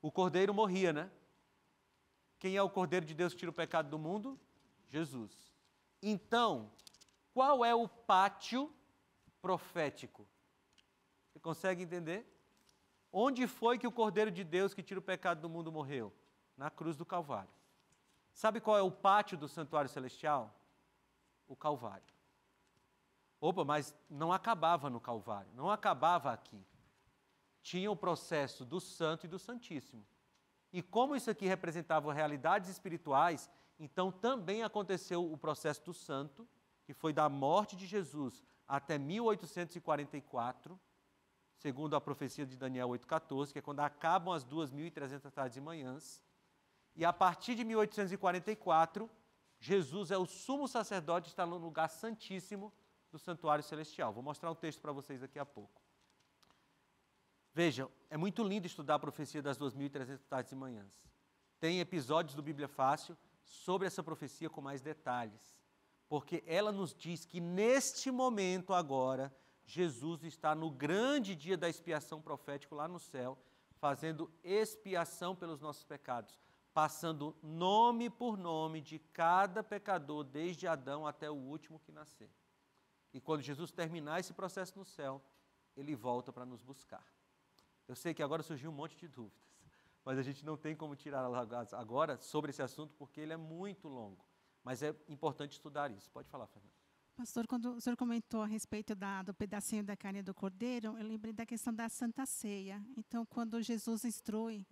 Speaker 1: O cordeiro morria, né? Quem é o cordeiro de Deus que tira o pecado do mundo? Jesus. Então, qual é o pátio profético? Você consegue entender? Onde foi que o cordeiro de Deus que tira o pecado do mundo morreu? Na cruz do Calvário. Sabe qual é o pátio do santuário celestial? O Calvário. Opa, mas não acabava no Calvário, não acabava aqui. Tinha o processo do Santo e do Santíssimo. E como isso aqui representava realidades espirituais, então também aconteceu o processo do Santo, que foi da morte de Jesus até 1844, segundo a profecia de Daniel 8,14, que é quando acabam as 2.300 tardes e manhãs. E a partir de 1844, Jesus é o sumo sacerdote, está no lugar santíssimo do santuário celestial. Vou mostrar um texto para vocês daqui a pouco. Vejam, é muito lindo estudar a profecia das 2.300 tardes e manhãs. Tem episódios do Bíblia Fácil sobre essa profecia com mais detalhes, porque ela nos diz que neste momento agora, Jesus está no grande dia da expiação profética lá no céu, fazendo expiação pelos nossos pecados, passando nome por nome de cada pecador, desde Adão até o último que nascer. E quando Jesus terminar esse processo no céu, ele volta para nos buscar. Eu sei que agora surgiu um monte de dúvidas, mas a gente não tem como tirar agora sobre esse assunto, porque ele é muito longo. Mas é importante estudar isso. Pode falar, Fernanda.
Speaker 6: Pastor, quando o senhor comentou a respeito do pedacinho da carne do cordeiro, eu lembrei da questão da Santa Ceia. Então, quando Jesus instrui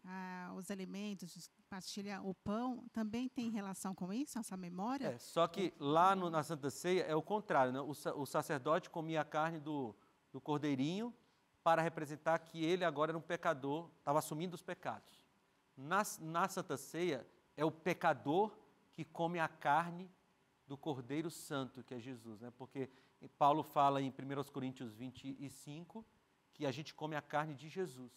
Speaker 6: os alimentos, partilha o pão, também tem relação com isso, essa memória?
Speaker 1: Só que lá na Santa Ceia é o contrário, né? O sacerdote comia a carne do cordeirinho para representar que ele agora era um pecador, estava assumindo os pecados. Na Santa Ceia é o pecador que come a carne do Cordeiro Santo, que é Jesus, né? Porque Paulo fala em 1 Coríntios 25 que a gente come a carne de Jesus.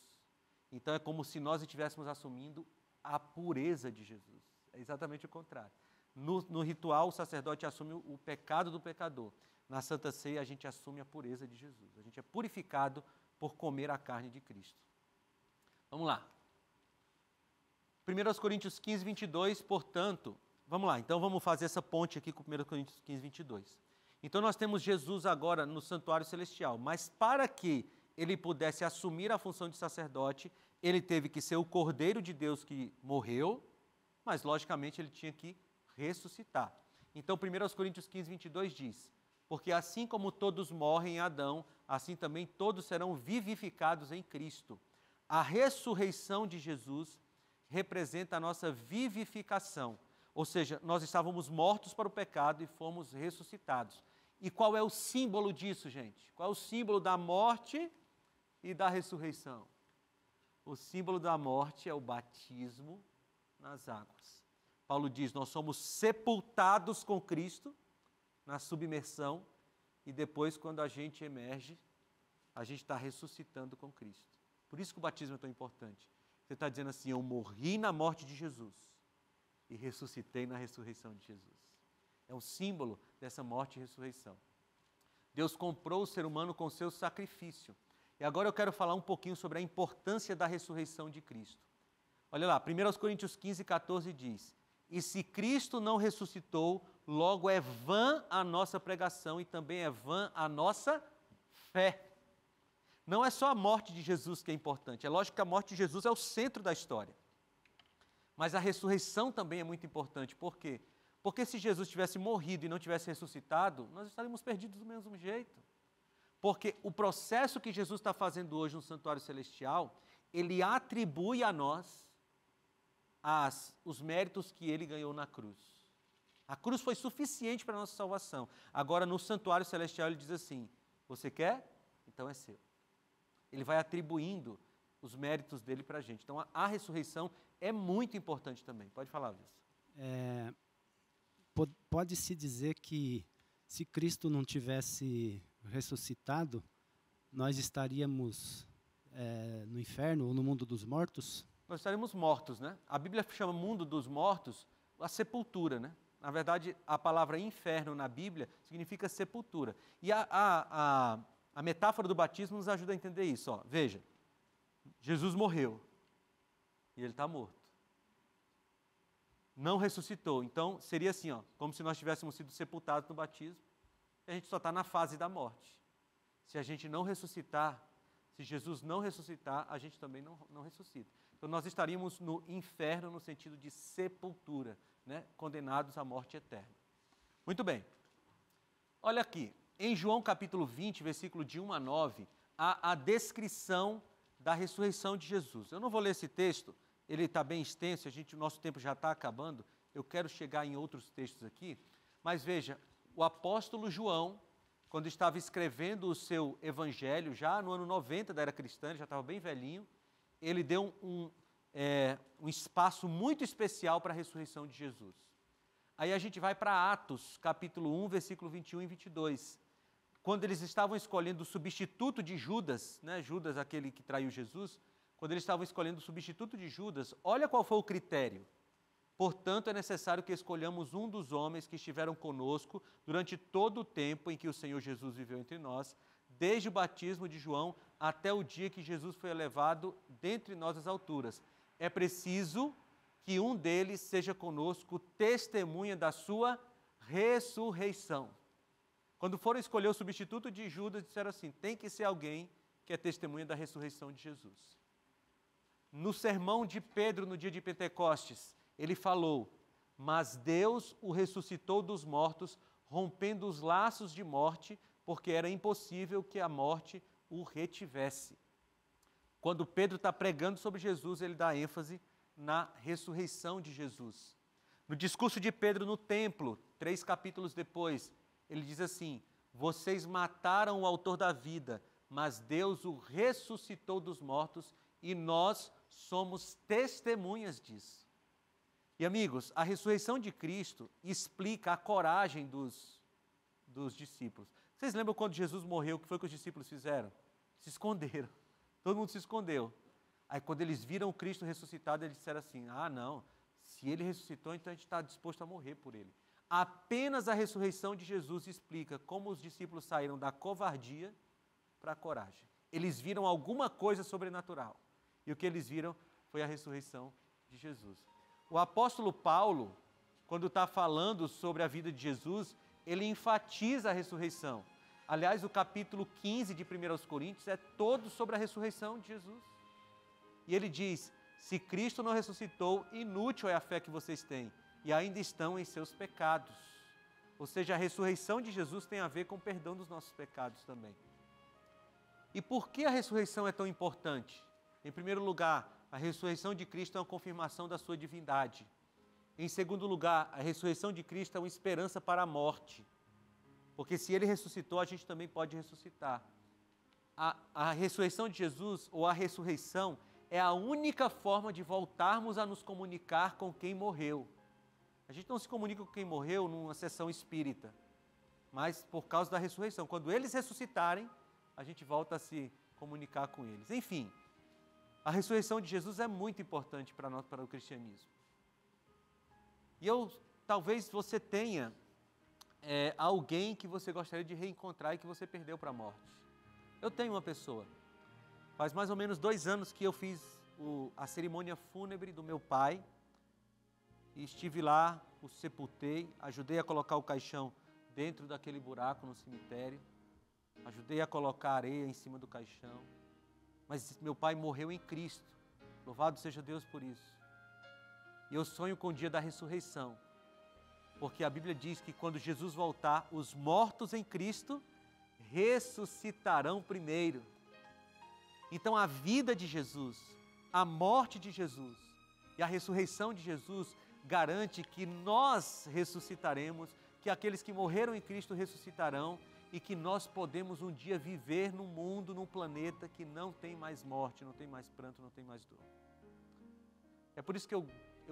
Speaker 1: Então é como se nós estivéssemos assumindo a pureza de Jesus. É exatamente o contrário. No ritual, o sacerdote assume o pecado do pecador. Na Santa Ceia, a gente assume a pureza de Jesus. A gente é purificado por comer a carne de Cristo. Vamos lá. 1 Coríntios 15, 22, portanto, vamos lá, então vamos fazer essa ponte aqui com 1 Coríntios 15, 22. Então nós temos Jesus agora no santuário celestial, mas para que ele pudesse assumir a função de sacerdote, ele teve que ser o Cordeiro de Deus que morreu, mas logicamente ele tinha que ressuscitar. Então 1 Coríntios 15, 22 diz, porque assim como todos morrem em Adão, assim também todos serão vivificados em Cristo. A ressurreição de Jesus representa a nossa vivificação, ou seja, nós estávamos mortos para o pecado e fomos ressuscitados. E qual é o símbolo disso, gente? Qual é o símbolo da morte e da ressurreição? O símbolo da morte é o batismo nas águas. Paulo diz, nós somos sepultados com Cristo na submersão e depois, quando a gente emerge, a gente está ressuscitando com Cristo. Por isso que o batismo é tão importante. Você está dizendo assim, eu morri na morte de Jesus e ressuscitei na ressurreição de Jesus. É um símbolo dessa morte e ressurreição. Deus comprou o ser humano com o seu sacrifício. E agora eu quero falar um pouquinho sobre a importância da ressurreição de Cristo. Olha lá, 1 Coríntios 15, 14 diz, e se Cristo não ressuscitou, logo é vã a nossa pregação e também é vã a nossa fé. Não é só a morte de Jesus que é importante. É lógico que a morte de Jesus é o centro da história. Mas a ressurreição também é muito importante. Por quê? Porque se Jesus tivesse morrido e não tivesse ressuscitado, nós estaríamos perdidos do mesmo jeito. Porque o processo que Jesus está fazendo hoje no santuário celestial, ele atribui a nós os méritos que ele ganhou na cruz. A cruz foi suficiente para a nossa salvação. Agora, no santuário celestial, ele diz assim, você quer? Então é seu. Ele vai atribuindo os méritos dele para a gente. Então, a ressurreição é muito importante também. Pode falar, Wilson.
Speaker 9: Pode-se dizer que se Cristo não tivesse ressuscitado, nós estaríamos no inferno ou no mundo dos mortos?
Speaker 1: Nós estaríamos mortos, né? A Bíblia chama mundo dos mortos a sepultura, né? Na verdade, a palavra inferno na Bíblia significa sepultura. E a metáfora do batismo nos ajuda a entender isso. Ó. Veja, Jesus morreu e ele está morto. Não ressuscitou. Então, seria assim, ó, como se nós tivéssemos sido sepultados no batismo e a gente só está na fase da morte. Se a gente não ressuscitar, se Jesus não ressuscitar, a gente também não ressuscita. Então, nós estaríamos no inferno no sentido de sepultura, né? Condenados à morte eterna. Muito bem. Olha aqui, em João capítulo 20, versículo de 1 a 9, há a descrição da ressurreição de Jesus. Eu não vou ler esse texto, ele está bem extenso, o nosso tempo já está acabando, eu quero chegar em outros textos aqui, mas veja, o apóstolo João, quando estava escrevendo o seu evangelho, já no ano 90 da era cristã, ele já estava bem velhinho, ele deu um espaço muito especial para a ressurreição de Jesus. Aí a gente vai para Atos, capítulo 1, versículo 21 e 22. Quando eles estavam escolhendo o substituto de Judas, né, Judas, aquele que traiu Jesus, quando eles estavam escolhendo o substituto de Judas, olha qual foi o critério. Portanto, é necessário que escolhamos um dos homens que estiveram conosco durante todo o tempo em que o Senhor Jesus viveu entre nós, desde o batismo de João até o dia que Jesus foi elevado dentre nós às alturas. É preciso que um deles seja conosco testemunha da sua ressurreição. Quando foram escolher o substituto de Judas, disseram assim, tem que ser alguém que é testemunha da ressurreição de Jesus. No sermão de Pedro, no dia de Pentecostes, ele falou, mas Deus o ressuscitou dos mortos, rompendo os laços de morte, porque era impossível que a morte o retivesse. Quando Pedro está pregando sobre Jesus, ele dá ênfase na ressurreição de Jesus. No discurso de Pedro no templo, 3 capítulos depois, ele diz assim, vocês mataram o autor da vida, mas Deus o ressuscitou dos mortos e nós somos testemunhas disso. E amigos, a ressurreição de Cristo explica a coragem dos discípulos. Vocês lembram quando Jesus morreu, o que foi que os discípulos fizeram? Se esconderam. Todo mundo se escondeu. Aí quando eles viram Cristo ressuscitado, eles disseram assim, não, Se ele ressuscitou, então a gente está disposto a morrer por ele. Apenas a ressurreição de Jesus explica como os discípulos saíram da covardia para a coragem. Eles viram alguma coisa sobrenatural. E o que eles viram foi a ressurreição de Jesus. O apóstolo Paulo, quando está falando sobre a vida de Jesus, ele enfatiza a ressurreição. Aliás, o capítulo 15 de 1 Coríntios é todo sobre a ressurreição de Jesus. E ele diz: se Cristo não ressuscitou, inútil é a fé que vocês têm, e ainda estão em seus pecados. Ou seja, a ressurreição de Jesus tem a ver com o perdão dos nossos pecados também. E por que a ressurreição é tão importante? Em primeiro lugar, a ressurreição de Cristo é uma confirmação da sua divindade. Em segundo lugar, a ressurreição de Cristo é uma esperança para a morte. Porque se ele ressuscitou, a gente também pode ressuscitar. A ressurreição de Jesus, ou a ressurreição, é a única forma de voltarmos a nos comunicar com quem morreu. A gente não se comunica com quem morreu numa sessão espírita, mas por causa da ressurreição. Quando eles ressuscitarem, a gente volta a se comunicar com eles. Enfim, a ressurreição de Jesus é muito importante para nós, para o cristianismo. E talvez você tenha alguém que você gostaria de reencontrar e que você perdeu para a morte. Eu tenho uma pessoa. Faz mais ou menos 2 anos que eu fiz a cerimônia fúnebre do meu pai. E estive lá, o sepultei, ajudei a colocar o caixão dentro daquele buraco no cemitério. Ajudei a colocar areia em cima do caixão. Mas meu pai morreu em Cristo. Louvado seja Deus por isso. E eu sonho com o dia da ressurreição. Porque a Bíblia diz que quando Jesus voltar, os mortos em Cristo ressuscitarão primeiro. Então a vida de Jesus, a morte de Jesus e a ressurreição de Jesus garante que nós ressuscitaremos, que aqueles que morreram em Cristo ressuscitarão e que nós podemos um dia viver num mundo, num planeta que não tem mais morte, não tem mais pranto, não tem mais dor. É por isso que eu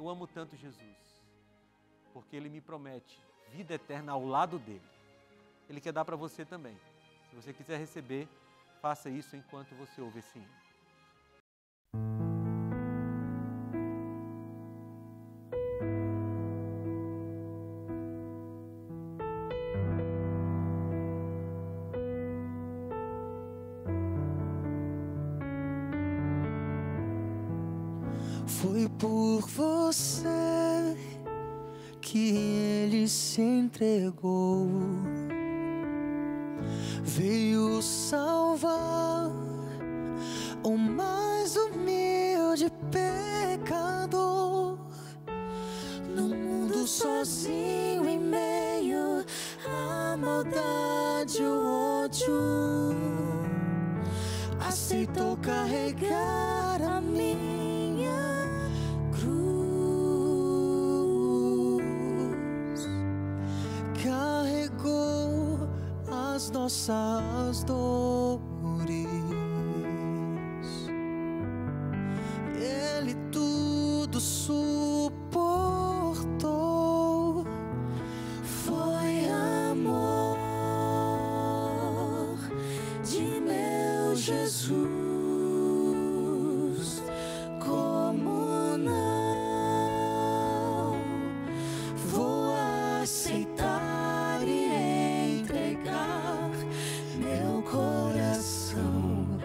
Speaker 1: amo tanto Jesus, porque Ele me promete vida eterna ao lado dEle. Ele quer dar para você também. Se você quiser receber, faça isso enquanto você ouve esse hino.
Speaker 10: Foi por você que Ele se entregou, veio salvar o mais humilde pecador, no mundo sozinho em meio à maldade e o ódio, aceitou carregar a minha cruz, carregou as nossas dores, Ele tudo suportou, foi amor de meu Jesus, como não vou aceitar e entregar meu coração,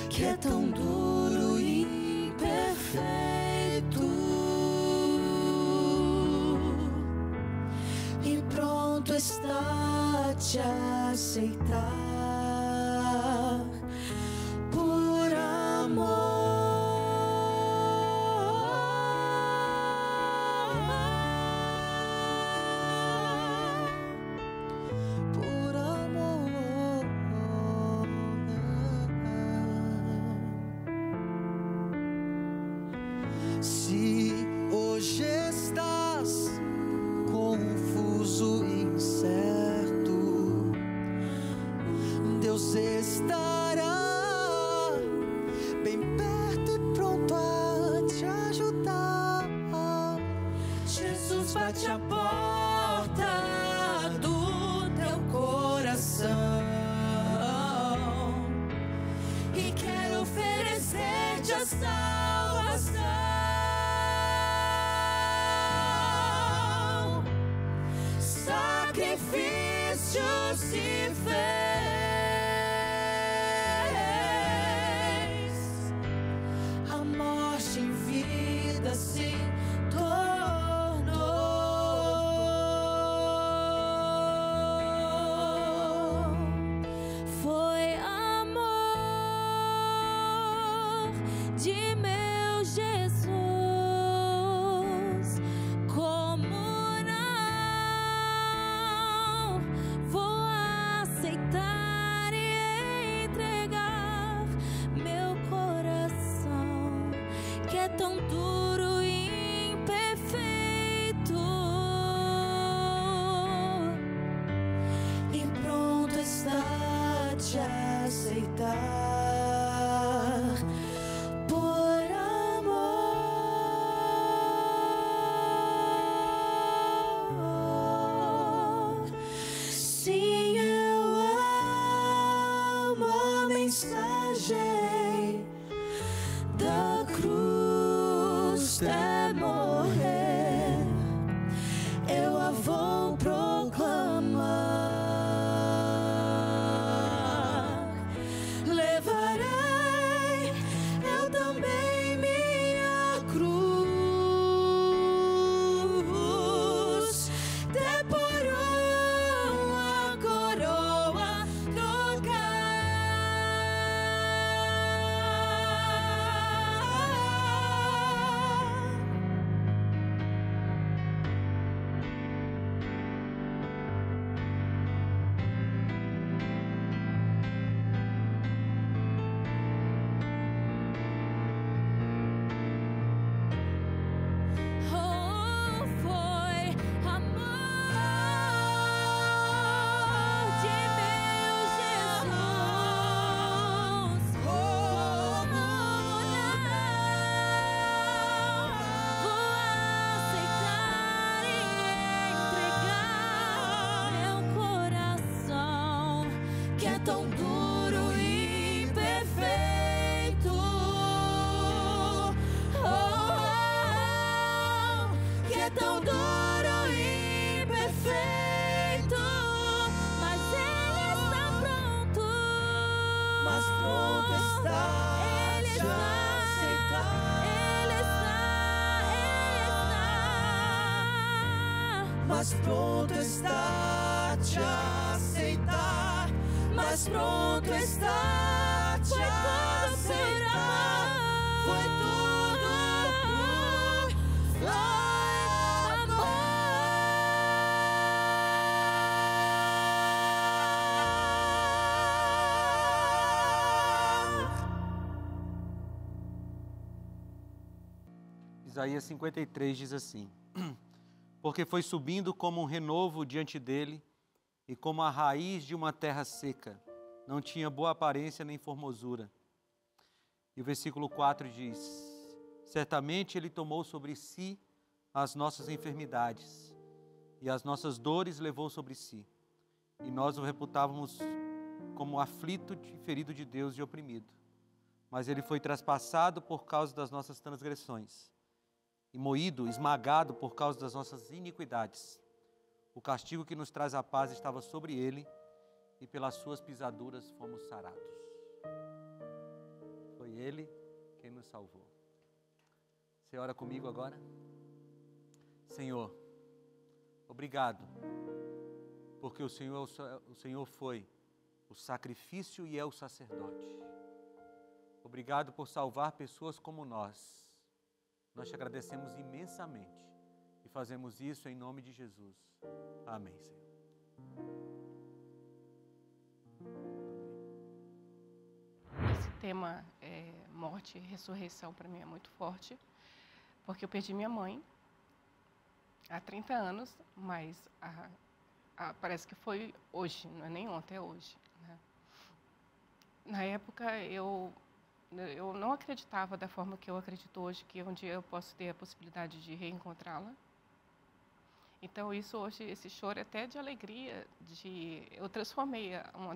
Speaker 10: que é tão duro e imperfeito, e pronto está a te aceitar por amor. Por amor. Se hoje estás confuso e incerto, Deus estará bem perto e pronto a te ajudar. Jesus bate a porta do teu coração e quer oferecer-te a salvação. sacrifício se fez, a morte em vida se tornou. Foi amor de meu Jesus, como não vou aceitar e entregar meu coração, que é tão duro e imperfeito, e pronto está te aceitar. Por amor, sim, eu amo a mensagem da cruz até morrer. Eu a vou proclamar. Levarei eu também minha cruz, até por uma coroa oh, foi amor de meu Jesus, como não vou aceitar e entregar meu coração, que é tão duro e imperfeito, que é tão duro e imperfeito, mas Ele está pronto, mas pronto está Ele te aceitar, Ele está, mas pronto está te aceitar, mas pronto está te aceitar. Foi tudo por
Speaker 1: Isaías 53 diz assim: porque foi subindo como um renovo diante dele, e como a raiz de uma terra seca, não tinha boa aparência nem formosura. E o versículo 4 diz: certamente ele tomou sobre si as nossas enfermidades, e as nossas dores levou sobre si, e nós o reputávamos como aflito, ferido de Deus e oprimido. Mas ele foi traspassado por causa das nossas transgressões, e moído, esmagado por causa das nossas iniquidades. O castigo que nos traz a paz estava sobre ele, e pelas suas pisaduras fomos sarados. Foi ele quem nos salvou. Você ora comigo agora? Senhor, obrigado, porque o Senhor foi o sacrifício e é o sacerdote. Obrigado por salvar pessoas como nós. Nós te agradecemos imensamente e fazemos isso em nome de Jesus. Amém, Senhor.
Speaker 4: Esse tema morte e ressurreição para mim é muito forte, porque eu perdi minha mãe há 30 anos, mas parece que foi hoje, não é nem ontem, é hoje, né? Na época eu não acreditava da forma que eu acredito hoje, que um dia eu posso ter a possibilidade de reencontrá-la. Então isso hoje, esse choro até de alegria, eu transformei uma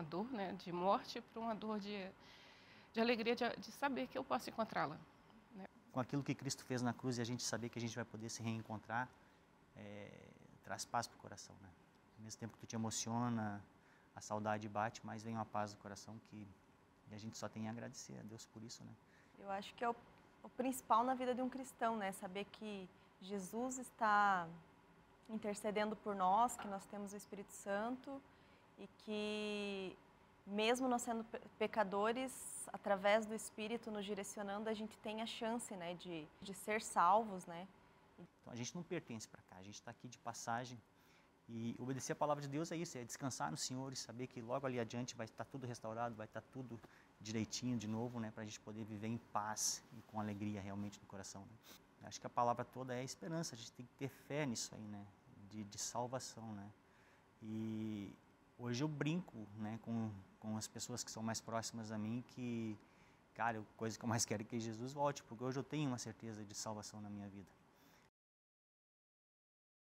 Speaker 4: dor, né, de morte para uma dor de alegria de saber que eu posso encontrá-la, né?
Speaker 5: Com aquilo que Cristo fez na cruz e a gente saber que a gente vai poder se reencontrar, traz paz para o coração, né? Ao mesmo tempo que tu te emociona, a saudade bate, mas vem uma paz do coração que a gente só tem a agradecer a Deus por isso, né?
Speaker 3: Eu acho que é o principal na vida de um cristão, né? Saber que Jesus está intercedendo por nós, que nós temos o Espírito Santo e que, mesmo nós sendo pecadores, através do Espírito nos direcionando, a gente tem a chance, né, de ser salvos, né?
Speaker 5: Então, a gente não pertence para cá, a gente está aqui de passagem e obedecer a palavra de Deus é isso, é descansar no Senhor e saber que logo ali adiante vai estar tudo restaurado, vai estar tudo direitinho de novo, né, para a gente poder viver em paz e com alegria realmente no coração, né? Acho que a palavra toda é esperança, a gente tem que ter fé nisso aí, né, de salvação, né? E hoje eu brinco, né, com as pessoas que são mais próximas a mim que, cara, a coisa que eu mais quero é que Jesus volte, porque hoje eu tenho uma certeza de salvação na minha vida.